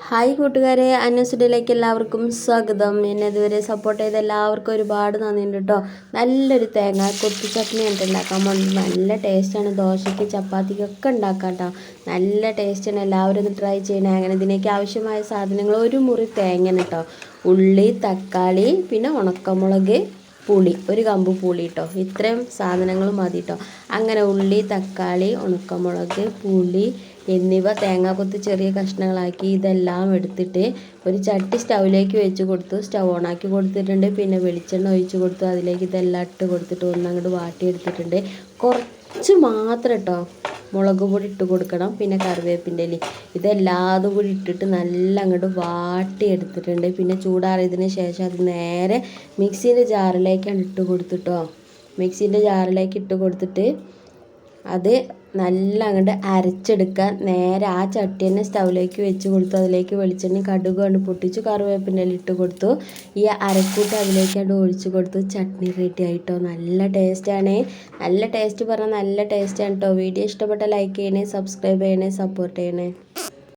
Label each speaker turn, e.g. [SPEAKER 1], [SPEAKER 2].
[SPEAKER 1] Hi കൂട്ടുകാരെ, അന്വേഷണയിലേക്ക് എല്ലാവർക്കും സ്വാഗതം. എന്നെ ഇതുവരെ സപ്പോർട്ട് ചെയ്ത എല്ലാവർക്കും ഒരുപാട് നന്ദിയുണ്ട് കേട്ടോ. നല്ലൊരു തേങ്ങ കൊത്തി ചട്നി ആയിട്ട് ഉണ്ടാക്കാൻ പോകുന്നത്. നല്ല ടേസ്റ്റാണ്. ദോശയ്ക്ക് ചപ്പാത്തിക്കൊക്കെ ഉണ്ടാക്കാം കേട്ടോ. നല്ല ടേസ്റ്റാണ്. എല്ലാവരും ഒന്ന് ട്രൈ ചെയ്യണേ. അങ്ങനെ ഇതിനേക്ക് ആവശ്യമായ സാധനങ്ങൾ: ഒരു മുറി തേങ്ങ കേട്ടോ, ഉള്ളി, തക്കാളി, പിന്നെ ഉണക്കമുളക്, പുളി, ഒരു കമ്പ് പുളി കേട്ടോ. ഇത്രയും സാധനങ്ങൾ മതി കേട്ടോ. അങ്ങനെ ഉള്ളി, തക്കാളി, ഉണക്കമുളക്, പുളി എന്നിവ തേങ്ങാക്കൊത്ത് ചെറിയ കഷ്ണങ്ങളാക്കി ഇതെല്ലാം എടുത്തിട്ട് ഒരു ചട്ടി സ്റ്റൗവിലേക്ക് വെച്ച് കൊടുത്തു. സ്റ്റൗ ഓണാക്കി കൊടുത്തിട്ടുണ്ട്. പിന്നെ വെളിച്ചെണ്ണ ഒഴിച്ച് കൊടുത്തു. അതിലേക്ക് ഇതെല്ലാം ഇട്ട് കൊടുത്തിട്ട് ഒന്നങ്ങോട്ട് വാട്ടിയെടുത്തിട്ടുണ്ട്. കുറച്ച് മാത്രം കേട്ടോ മുളക് പൊടി ഇട്ട് കൊടുക്കണം. പിന്നെ കറിവേപ്പിൻ്റെ ഇല, ഇതെല്ലാതും കൂടി ഇട്ടിട്ട് നല്ല അങ്ങോട്ട് വാട്ടിയെടുത്തിട്ടുണ്ട്. പിന്നെ ചൂടാറിയതിന് ശേഷം അത് നേരെ മിക്സീൻ്റെ ജാറിലേക്കാണ് ഇട്ട് കൊടുത്തിട്ടോ. മിക്സീൻ്റെ ജാറിലേക്ക് ഇട്ട് കൊടുത്തിട്ട് അത് നല്ല അങ്ങോട്ട് അരച്ചെടുക്കാൻ നേരെ ആ ചട്ടി തന്നെ സ്റ്റൗവിലേക്ക് വെച്ച് കൊടുത്തു. അതിലേക്ക് വെളിച്ചെണ്ണ കടുക് കൊണ്ട് പൊട്ടിച്ചു, കറിവേപ്പിൻ്റെ ഇല ഇട്ട് കൊടുത്തു. ഈ അരക്കൂട്ട് അതിലേക്കാണ്ട് ഒഴിച്ച് കൊടുത്തു. ചട്നി റെഡി ആയിട്ടോ. നല്ല ടേസ്റ്റാണ്. നല്ല ടേസ്റ്റ് പറഞ്ഞാൽ നല്ല ടേസ്റ്റാണ് കേട്ടോ. വീഡിയോ ഇഷ്ടപ്പെട്ട ലൈക്ക് ചെയ്യണേ, സബ്സ്ക്രൈബ് ചെയ്യണേ, സപ്പോർട്ട് ചെയ്യണേ.